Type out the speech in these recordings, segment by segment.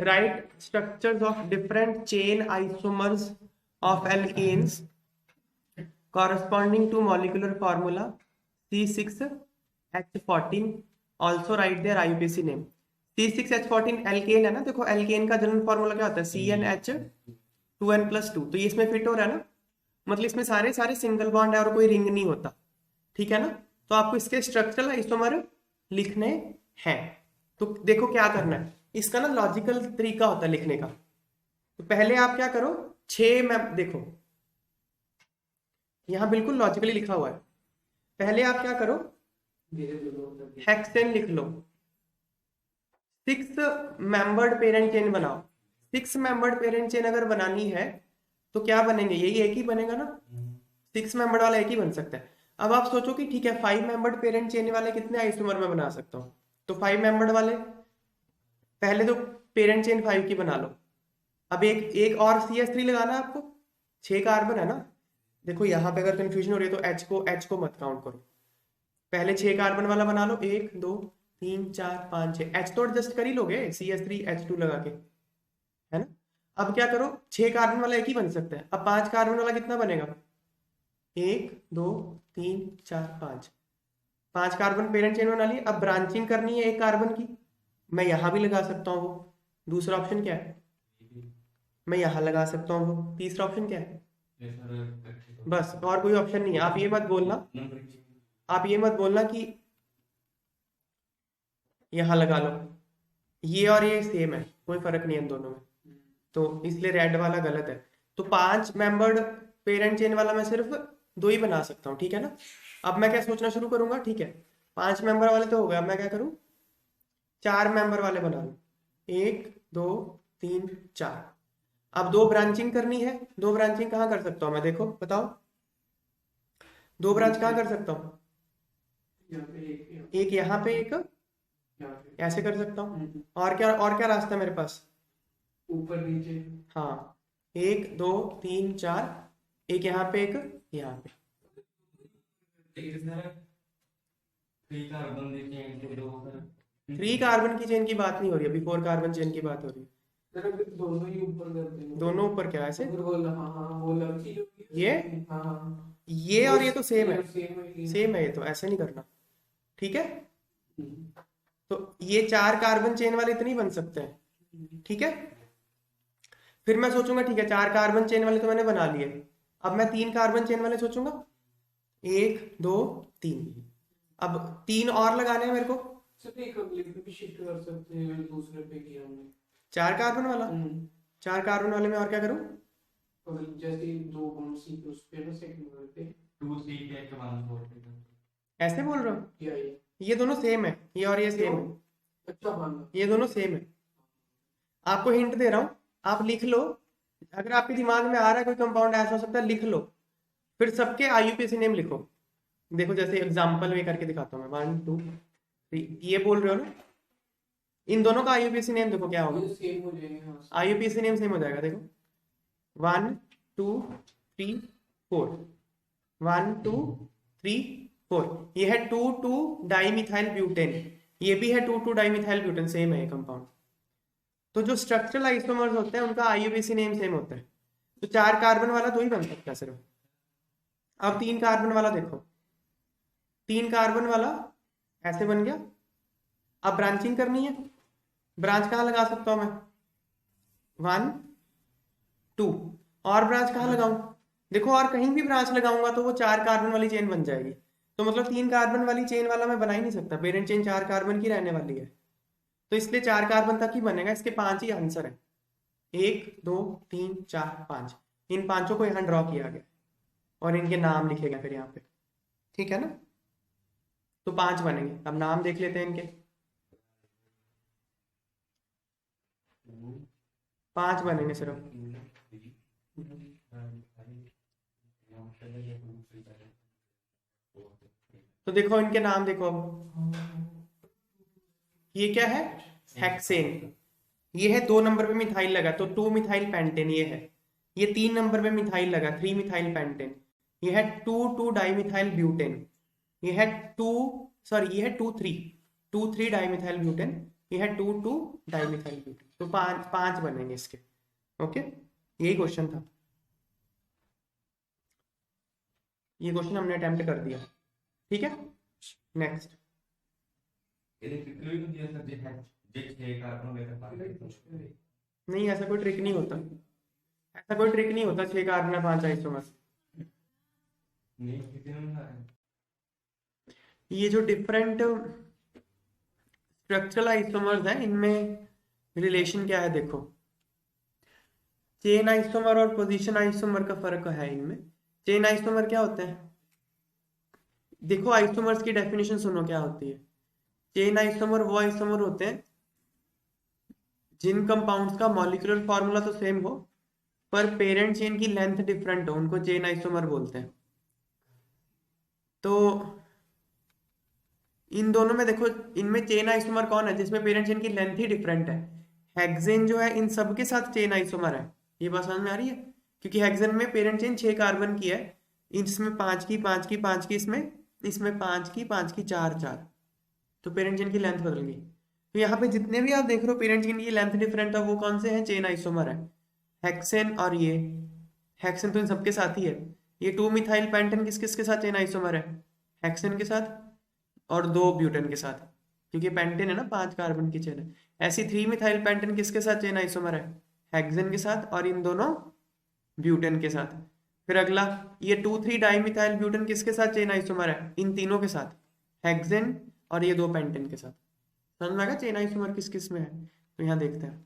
Right structures of different chain isomers of alkanes corresponding to molecular formula C6H14. Also write their IUPAC name. C6H14 alkane है ना, देखो alkene का general formula क्या होता है, CnH2n+2। तो ये इसमें फिट हो रहा है ना, मतलब इसमें सारे सारे सिंगल बॉन्ड है और कोई रिंग नहीं होता, ठीक है ना। तो आपको इसके स्ट्रक्चरल आइसोमर लिखने हैं। तो देखो क्या करना है, इसका ना लॉजिकल तरीका होता है लिखने का। तो पहले आप क्या करो, 6 में देखो यहां बिल्कुल लॉजिकली लिखा हुआ है। पहले आप क्या करो, हेक्सेन लिख लो, 6 मेंबर्ड पेरेंट चेन बनाओ। 6 मेंबर्ड पेरेंट चेन अगर बनानी है तो क्या बनेंगे, यही एक ही बनेगा ना, 6 मेंबर्ड वाला एक ही बन सकता है। अब आप सोचो कि ठीक है 5 मेंबर्ड पेरेंट चेन वाले कितने आइसोमर में बना सकता हूँ, तो 5 मेंबर्ड वाले पहले तो पेरेंट चेन 5 की बना लो। अब एक एक और CH3 लगाना है आपको, 6 कार्बन है ना। देखो यहाँ पे अगर कंफ्यूजन हो रही है तो H को मत काउंट करो, पहले 6 कार्बन वाला बना लो, 1 2 3 4 5 6। H तो एडजस्ट कर ही लोगे CH3H2 लगा के, है ना। अब क्या करो, 6 कार्बन वाला एक ही बन सकता है। अब 5 कार्बन वाला कितना बनेगा, 1 2 3 4 5। 5 कार्बन पेरेंट चेन बना ली। अब ब्रांचिंग करनी है एक कार्बन की, मैं यहां भी लगा सकता हूँ वो। दूसरा ऑप्शन क्या है, मैं यहां लगा सकता हूँ वो। तीसरा ऑप्शन क्या है, बस और कोई ऑप्शन नहीं है। आप ये मत बोलना, आप ये मत बोलना कि यहां लगा लो, ये और ये सेम है, कोई फर्क नहीं है इन दोनों में, तो इसलिए रेड वाला गलत है। तो 5 मेंबर्ड पेरेंट चेन वाला मैं सिर्फ 2 ही बना सकता हूँ, ठीक है ना। अब मैं क्या सोचना शुरू करूंगा, ठीक है 5 मेंबर वाले तो हो गए, अब मैं क्या करूँ, 4 मेंबर वाले बना लूं, 1 2 3 4। अब 2 ब्रांचिंग करनी है, 2 ब्रांचिंग कहाँ कर सकता हूँ मैं, देखो बताओ, 2 ब्रांच कहाँ कर सकता हूँ, एक यहाँ पे एक ऐसे कर सकता हूँ। और क्या रास्ता है मेरे पास, ऊपर नीचे, हाँ 1 2 3 4, एक यहाँ पे एक यहाँ पे। 3 कार्बन की चेन की बात नहीं हो रही अभी, 4 कार्बन चेन की बात हो रही है। दोनों ही ऊपर करते हैं, दोनों ऊपर क्या ऐसे, हाँ हाँ वो अलग चीज होती है। ये हाँ ये और ये तो सेम है, सेम सेम है ये तो, ऐसे नहीं करना, ठीक है। तो ये 4 कार्बन चेन वाले इतने ही बन सकते हैं, ठीक है। फिर मैं सोचूंगा ठीक है 4 कार्बन चेन वाले तो मैंने बना लिए, अब मैं 3 कार्बन चेन वाले सोचूंगा, 1 2 3। अब 3 और लगाने हैं मेरे को, भी शिफ्ट कर सकते हैं दूसरे पे किया हमने 4 कार्बन वाला। 4 कार्बन वाले में और क्या करूं, जैसे 2 बॉन्ड सी उस पे ना सेकंड पे 2 3 के 1 4 ऐसे बोल रहा हूँ, ये दोनों सेम है, ये और ये सेम है, अच्छा माना, ये दोनों सेम है। आपको हिंट दे रहा हूं, आप लिख लो, अगर आपके दिमाग में आ रहा है कोई कंपाउंड ऐसा हो सकता है लिख लो, फिर सबके IUPAC नेम लिखो। देखो जैसे एग्जांपल में करके दिखाता हूँ मैं, 1 2 3, ये बोल रहे हो ना, इन दोनों का IUPAC नेम देखो क्या होगा, सेम हो जाएगा, IUPAC नेम सेम हो जाएगा। देखो 1 2 3 4, 1 2 3 4, ये है 2 2 डाइमिथाइल ब्यूटेन, ये भी है 2 2 डाइमिथाइल ब्यूटेन, सेम है ये कंपाउंड। तो जो स्ट्रक्चरल आइसोमर्स होते हैं उनका IUPAC नेम सेम होता है। तो 4 कार्बन वाला 2 ही बन सकता है सिर्फ। अब 3 कार्बन वाला देखो, 3 कार्बन वाला ऐसे बन गया। अब ब्रांचिंग करनी है, ब्रांच कहाँ लगा सकता हूं मैं, 1 2, और ब्रांच कहाँ लगाऊं, देखो और कहीं भी ब्रांच लगाऊंगा तो वो 4 कार्बन वाली चेन बन जाएगी। तो मतलब 3 कार्बन वाली चेन वाला मैं बना ही नहीं सकता, पेरेंट चेन 4 कार्बन की रहने वाली है, तो इसलिए 4 कार्बन तक ही बनेगा। इसके 5 ही आंसर है, 1 2 3 4 5। इन पांचों को यहाँ ड्रॉ किया गया और इनके नाम लिखे गए फिर यहाँ पे, ठीक है ना। तो 5 बनेंगे। अब नाम देख लेते हैं इनके, 5 बनेंगे सिर्फ। तो देखो इनके नाम देखो, अब ये क्या है, हेक्सेन, ये है 2 नंबर पे मिथाइल लगा तो 2 मिथाइल पेंटेन ये है। ये 3 नंबर पे मिथाइल लगा 3 मिथाइल पेंटेन। ये है 2 2 डाइमिथाइल ब्यूटेन। ये है 2 सॉरी ये है 2 3 डाइमिथाइल ब्यूटेन। ये है 2 डाइमिथाइल ब्यूटेन, तो पांच बनेंगे इसके। ओके, यही क्वेश्चन था, ये क्वेश्चन हमने अटेम्प्ट कर दिया। ठीक है, नेक्स्ट। नहीं, ऐसा कोई ट्रिक नहीं होता, ऐसा कोई ट्रिक नहीं होता 6 कार्बन 5 आइसोमर। ये जो डिफरेंट स्ट्रक्चरल आइसोमर्स हैं, इनमें रिलेशन क्या है देखो। चेन आइसोमर और पोजीशन आइसोमर का फर्क है इनमें। चेन आइसोमर क्या होते हैं, देखो आइसोमर्स की डेफिनेशन सुनो क्या होती है। चेन आइसोमर वो आइसोमर होते हैं जिन कंपाउंड्स का मॉलिक्यूलर फॉर्मूला तो सेम हो पर पेरेंट चेन की लेंथ डिफरेंट हो, उनको चेन आइसोमर बोलते हैं। तो इन दोनों में देखो, इनमें चेन आइसोमर कौन है जिसमें पेरेंट चेन की लेंथ ही डिफरेंट है। हेक्सेन जो है इन सब के साथ चेन आइसोमर है, ये बात समझ में आ रही है, क्योंकि हेक्सेन में पेरेंट चेन 6 कार्बन की है, इसमें 5 की 5 की 5 की, इसमें 5 की 5 की 4 4, तो पेरेंट चेन की लेंथ बदल गई। तो यहाँ पे जितने भी आप देख रहे हो पेरेंट चेन की लेंथ डिफरेंट है, वो कौन से हैं, चेन आइसोमर है, हेक्सेन और ये। हेक्सेन तो इन सबके साथ ही है। ये 2 मिथाइल पेंटेन किस किस के साथ चेन आइसोमर है, हेक्सेन के साथ और 2 ब्यूटेन के साथ, क्योंकि पेंटेन है ना 5 कार्बन की चेन है। ऐसी 3 मिथाइल पेंटेन किसके साथ चेन आइसोमर है, हेक्सेन के साथ और इन दोनों ब्यूटेन के साथ। फिर अगला, ये 2,3 डाइमिथाइल ब्यूटेन किसके साथ चेन आइसोमर है, इन तीनों के साथ, हेक्सेन और ये 2 पेंटेन के साथ। समझ में आएगा चेन आइसोमर किस किस में है। तो यहाँ देखते हैं,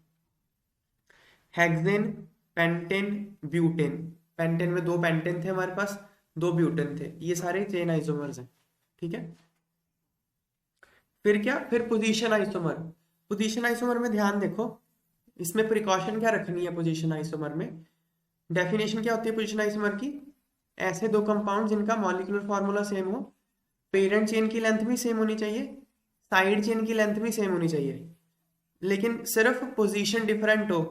हेक्सेन, पेंटेन, ब्यूटेन। पेंटेन में 2 पेंटेन थे हमारे पास, 2 ब्यूटेन थे, ये सारे चेन आइसोमर्स हैं। ठीक है, फिर क्या, फिर पोजीशन आइसोमर। पोजीशन आइसोमर में ध्यान देखो, इसमें प्रिकॉशन क्या रखनी है पोजीशन आइसोमर में। डेफिनेशन क्या होती है पोजीशन आइसोमर की, ऐसे 2 कंपाउंड जिनका मॉलिक्यूलर फॉर्मूला सेम हो, पेरेंट चेन की लेंथ भी सेम होनी चाहिए, साइड चेन की लेंथ भी सेम होनी चाहिए, लेकिन सिर्फ पोजीशन डिफरेंट हो।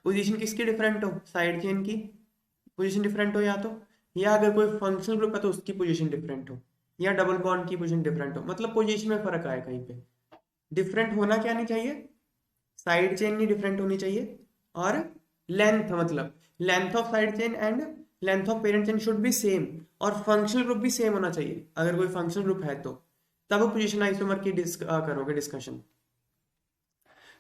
पोजीशन किसकी डिफरेंट हो, साइड चेन की पोजीशन डिफरेंट हो, या अगर कोई फंक्शनल ग्रुप है तो उसकी पोजीशन डिफरेंट हो, या डबल बॉन्ड की पोजीशन डिफरेंट हो, मतलब पोजीशन में फर्क आए कहीं पे। डिफरेंट होना क्या नहीं चाहिए, साइड चेन नहीं डिफरेंट होनी चाहिए, और लेंथ, मतलब length of side chain and length of parent chain should be same, और फंक्शनल ग्रुप भी सेम होना चाहिए। अगर कोई फंक्शनल ग्रुप है तो तब पोजीशन आइसोमर की करोगे discussion.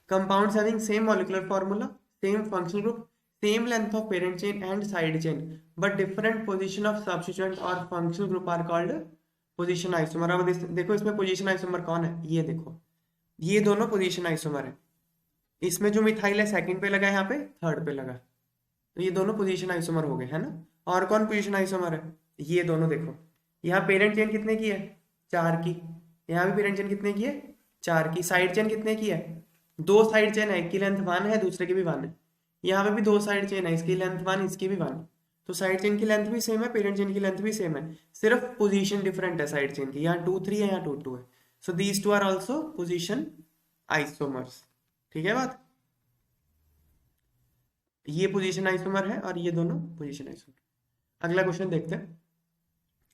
Compounds having same molecular formula, same functional group, same length of parent chain and side chain but different position of substituent or functional group are called position isomer। अब देखो इसमें position isomer कौन है, ये देखो, ये दोनों position isomer है। इसमें जो मिथाइल है सेकंड पे लगा है, यहाँ पे थर्ड पे लगा, तो ये दोनों पोजीशन आइसोमर हो गए, है ना। और कौन पोजीशन आइसोमर है, ये दोनों देखो, यहाँ पेरेंट चेन कितने की है, 4 की, यहाँ भी पेरेंट चेन कितने की है, 4 की, साइड चेन कितने की है, 2 साइड चेन है, एक की लेंथ 1 है, दूसरे की भी 1 है, यहाँ पे भी 2 साइड चेन है, इसकी लेंथ 1, इसकी भी 1, तो साइड चेन की लेंथ भी सेम है, पेरेंट चेन की लेंथ भी सेम है, सिर्फ पोजीशन डिफरेंट है साइड चेन की, यहाँ 2 3 है, यहाँ 2 2 है। So these two are also position isomers. ठीक है बात, ये पोजीशन आइसोमर है और ये दोनों पोजीशन आइसोमर। अगला क्वेश्चन देखते हैं।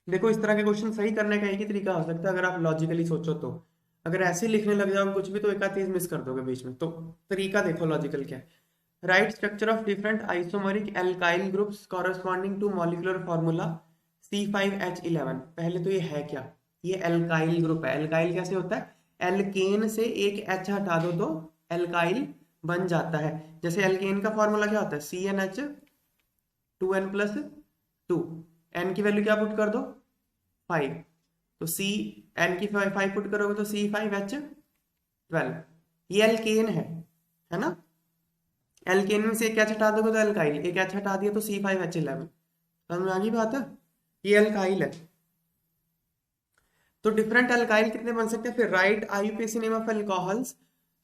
देखो इस तरह के क्वेश्चन सही करने का एक ही तरीका हो सकता है अगर आप लॉजिकली सोचो तो। अगर ऐसे लिखने लग जाओ कुछ भी तो एक आध चीज मिस कर दोगे बीच में, तो तरीका देखो लॉजिकल क्या है। Right structure of different isomeric alkyl groups corresponding to molecular formula C5H11। पहले तो ये है क्या, ये एल्काइल ग्रुप है। एल्काइल कैसे होता है, एल्केन से एक H हटा दो तो एल्काइल बन जाता है। जैसे एल्केन का फॉर्मूला क्या होता है, CnH2n+2, n की वैल्यू क्या पुट कर दो 5, तो C n की 5 पुट करोगे तो C5H12, ये एल्केन है ना। एल्केन में से एक H हटा दोगे तो एल्काइल, एक H हटा दिया तो C5H11। समझ में आ गई बात है, ये एल्काइल है। तो डिफरेंट एल्काइल कितने बन सकते हैं, फिर right IUPAC name of alcohols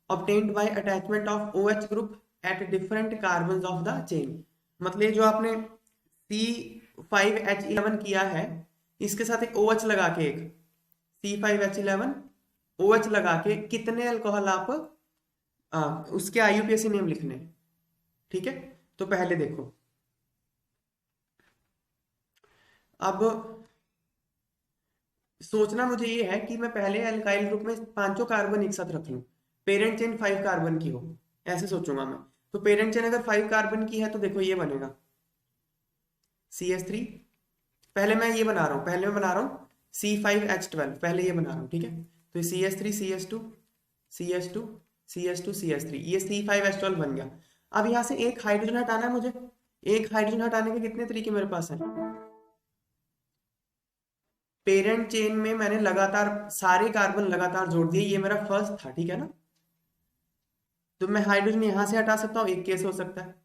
obtained by attachment of OH group at different carbons of the chain। मतलब जो आपने C5H11 किया है, इसके साथ एक OH लगा के, एक C5H11 OH लगा के कितने अल्कोहल आप उसके IUPAC नेम लिखने। ठीक है, तो पहले देखो, अब सोचना मुझे ये है कि मैं पहले अल्काइल ग्रुप में 5 कार्बन एक साथ रख लूं, पेरेंट चेन 5 कार्बन की हो, ऐसे सोचूंगा मैं। तो पेरेंट चेन अगर 5 कार्बन की है तो देखो ये बनेगा CH3। पहले मैं ये बना रहा हूँ, पहले मैं बना रहा हूँ C5H12, पहले ये बना रहा हूँ, ठीक है। तो CH3 CH2 CH2 CH2 CH3, ये C5H12 बन गया। अब यहाँ से एक हाइड्रोजन हटाना है मुझे। एक हाइड्रोजन हटाने के कितने तरीके मेरे पास है? पेरेंट चेन में मैंने लगातार सारे कार्बन लगातार जोड़ दिए, ये मेरा फर्स्ट था, ठीक है ना। तो मैं हाइड्रोजन यहां से हटा सकता हूँ, एक केस हो सकता है।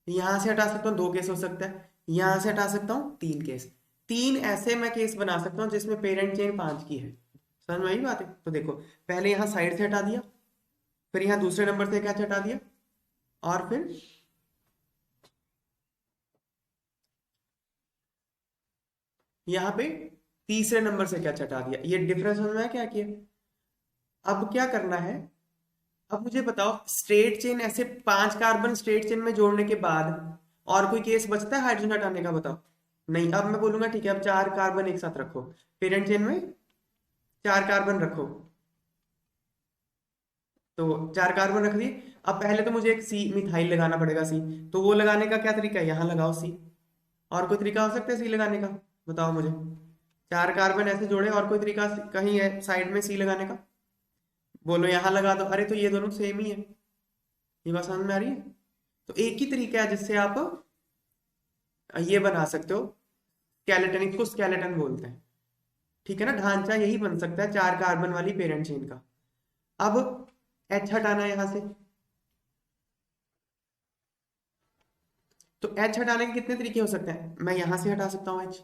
यहां से हटा सकता हूँ, दो केस हो सकता है। यहां से हटा सकता हूँ, तीन केस। तीन ऐसे मैं केस बना सकता हूँ जिसमें पेरेंट चेन 5 की है। समझ में आई बात है? तो देखो पहले यहाँ साइड से हटा दिया, फिर यहाँ दूसरे नंबर से क्या हटा दिया, और फिर यहाँ पे तीसरे नंबर से क्या हटा दिया। ये डिफरेंस समझ में आया क्या किया? अब क्या करना है, अब मुझे बताओ स्ट्रेट चेन ऐसे 5 कार्बन स्ट्रेट चेन में जोड़ने के बाद और कोई केस बचता है हाइड्रोजन हटाने का? बताओ। नहीं। अब मैं बोलूंगा ठीक है अब 4 कार्बन एक साथ रखो, पेरेंट चेन में 4 कार्बन रखो। तो 4 कार्बन रख दिए। अब पहले तो मुझे एक सी मिथाइल लगाना पड़ेगा, सी। तो वो लगाने का क्या तरीका है? यहाँ लगाओ सी। और कोई तरीका हो सकता है सी लगाने का? बताओ मुझे। 4 कार्बन ऐसे जोड़े, और कोई तरीका कहीं है साइड में सी लगाने का? बोलो। यहाँ लगा दो। अरे तो ये दोनों सेम ही है, ये बात समझ में आ रही है? तो एक ही तरीका है जिससे आप ये बना सकते हो स्केलेटन, इसको स्केलेटन बोलते हैं, ठीक है ना। ढांचा यही बन सकता है 4 कार्बन वाली पेरेंट चेन का। अब H हटाना है यहां से, तो H हटाने के कितने तरीके हो सकते हैं? मैं यहां से हटा सकता हूँ H,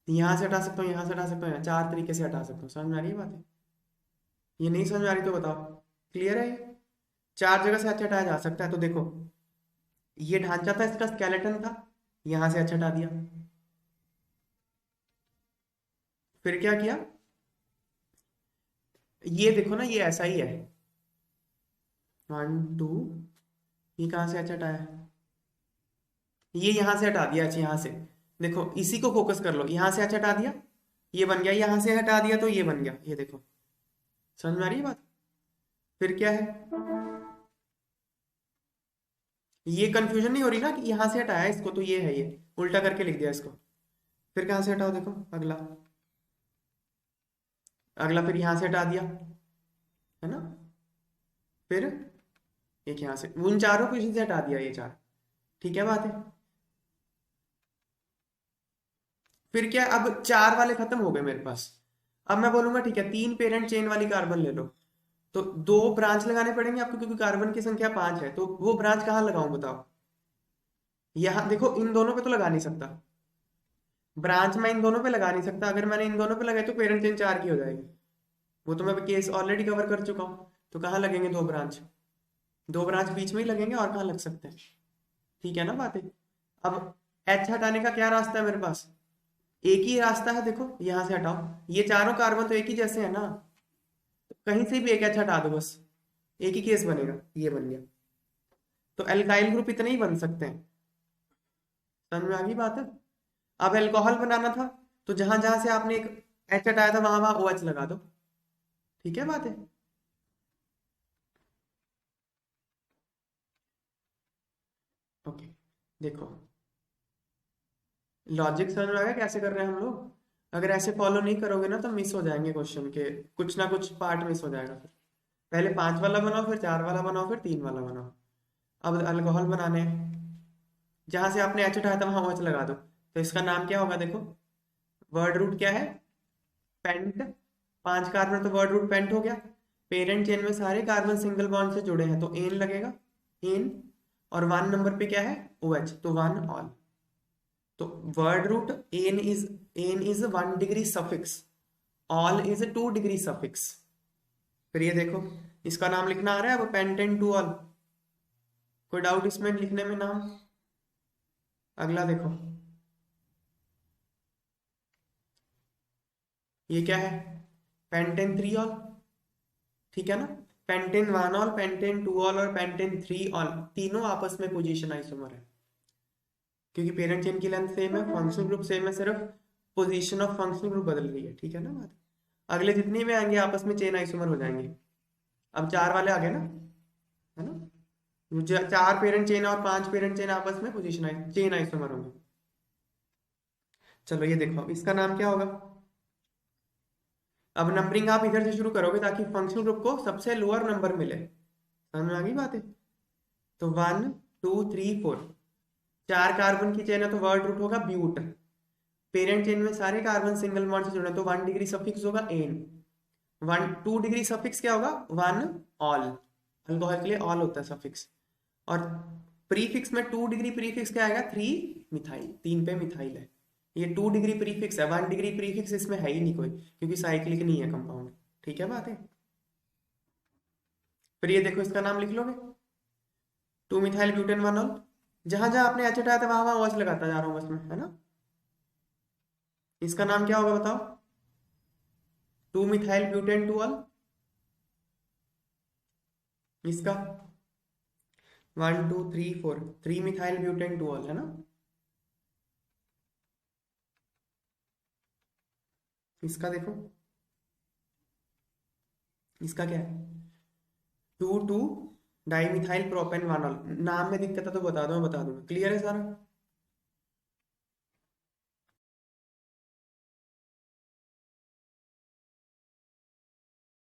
यहां से हटा सकता हूँ, यहां से हटा सकता हूँ, 4 तरीके से हटा सकता हूँ। समझ में आ रही है बात है? ये नहीं समझ में आ रही तो बताओ। क्लियर है ये? 4 जगह से H हटाया जा सकता है। तो देखो ये ढांचा था, इसका स्केलेटन था, यहां से H हटा दिया। फिर क्या किया? ये देखो ना, ये ऐसा ही है। 1 2, ये कहां से H हटाया? ये यहां से हटा दिया H, यहां से। देखो इसी को फोकस कर लो, यहां से H हटा दिया, ये बन गया। यहां से हटा दिया तो ये बन गया, ये देखो। समझ में आ रही है बात? फिर क्या है, ये कंफ्यूजन नहीं हो रही ना कि यहां से हटाया इसको तो ये है, ये उल्टा करके लिख दिया इसको। फिर कहां से हटाओ, देखो अगला, अगला फिर यहां से हटा दिया, है ना। फिर एक यहां से, उन चारों को इसी से हटा दिया, ये चार। ठीक है बात है? फिर क्या, अब 4 वाले खत्म हो गए मेरे पास। अब मैं बोलूंगा ठीक है 3 पेरेंट चेन वाली कार्बन ले लो। तो 2 ब्रांच लगाने पड़ेंगे आपको, क्योंकि कार्बन की संख्या 5 है। तो वो ब्रांच कहाँ लगाऊं बताओ? यहां देखो, इन दोनों पे तो लगा नहीं सकता, ब्रांच मैं इन दोनों पे लगा नहीं सकता। अगर मैंने इन दोनों पे लगाई तो पेरेंट चेन 4 की हो जाएगी। वो तो मैं केस ऑलरेडी कवर कर चुका हूं। तो कहाँ लगेंगे 2 ब्रांच? 2 ब्रांच बीच में ही लगेंगे, और कहाँ लग सकते हैं? ठीक है ना बात है? अब H हटाने का क्या रास्ता है मेरे पास? एक ही रास्ता है, देखो यहां से हटाओ। ये चारों कार्बन तो एक ही जैसे है ना, तो कहीं से भी एक H हटा दो बस, एक ही केस बनेगा, ये बन गया। तो एल्काइल ग्रुप इतने ही बन सकते हैं। समझ में आ गई बात है? अब एल्कोहल बनाना था, तो जहां जहां से आपने एक H हटाया था वहां वहां OH लगा दो। ठीक है बात है? ओके। देखो लॉजिक समझ में आ गया कैसे कर रहे हैं हम लोग? अगर ऐसे फॉलो नहीं करोगे ना तो मिस हो जाएंगे क्वेश्चन के, कुछ ना कुछ पार्ट मिस हो जाएगा। फिर पहले 5 वाला बनाओ, फिर 4 वाला बनाओ, फिर 3 वाला बनाओ। अब अल्कोहल बनाने हैं, जहां से आपने H उठाया था वहां OH लगा दो। तो इसका नाम क्या होगा देखो, वर्ड रूट क्या है? पेंट। 5 कार्बन तो वर्ड रूट पेंट हो गया। पेरेंट चेन में सारे कार्बन सिंगल बॉन्ड से जुड़े हैं तो एन लगेगा, एन। और 1 नंबर पे क्या है? OH, तो 1 ऑल। तो word root ene is 1 degree suffix, ol is 2 degree suffix. फिर ये देखो, इसका नाम लिखना आ रहा है अब, पेंटेन टू ऑल। कोई डाउट इसमें लिखने में नाम? अगला देखो, ये क्या है? Pentane 3 all. ठीक है ना। पेंटेन 1 ऑल, पेंटेन 2 ऑल और पेंटेन 3 ऑल, तीनों आपस में पोजीशन आइसोमर है, क्योंकि पेरेंट चेन की लेंथ सेम है, फंक्शनल ग्रुप सेम है, सिर्फ पोजीशन ऑफ फंक्शनल ग्रुप बदल रही है। ठीक है ना बात? अगले जितने भी आएंगे आपस में चेन आइसोमर हो जाएंगे। अब 4 वाले आ गए ना, है ना। जो 4 पेरेंट चेन और 5 पेरेंट चेन आपस में पोजीशन है, चेन आइसोमर होंगे। चलो ये देखो, अब इसका नाम क्या होगा। अब नंबरिंग आप इधर से शुरू करोगे ताकि फंक्शनल ग्रुप को सबसे लोअर नंबर मिले, समझ में आ गई बात है। तो 1 2 3 4, 4 कार्बन की चेन है तो वर्ड रूट होगा ब्यूट। पेरेंट चेन में सारे कार्बन सिंगल बॉन्ड से जुड़े हैं, तो 1 डिग्री सफिक्स होगा एन। 2 डिग्री सफिक्स क्या होगा, 1 ऑल। अल्कोहल के लिए ऑल होता है सफिक्स। और प्रीफिक्स में 2 डिग्री प्रीफिक्स क्या आएगा, 3 मिथाइल, 3 पे मिथाइल है। ये 2 डिग्री प्रीफिक्स है, 1 डिग्री प्रीफिक्स इसमें है ही नहीं कोई, क्योंकि साइक्लिक नहीं है कंपाउंड। ठीक है बात है। फिर ये देखो, इसका नाम लिख लोगे 2 मिथाइल ब्यूटेन 1 ऑल। जहां जहां आपने एच हटाया था वहां वहां OH लगाता जा रहा हूं बस में, है ना। इसका नाम क्या होगा बताओ, 2 मिथाइल ब्यूटेन 2 ऑल। इसका 1 2 3 4, 3 मिथाइल ब्यूटेन 2 ऑल, है ना। इसका देखो, इसका क्या है, 2 2 डाई मिथाइल प्रोपेन 1 ऑल। नाम में दिक्कत है तो बता दो, मैं बता दूंगा, क्लियर है सारा।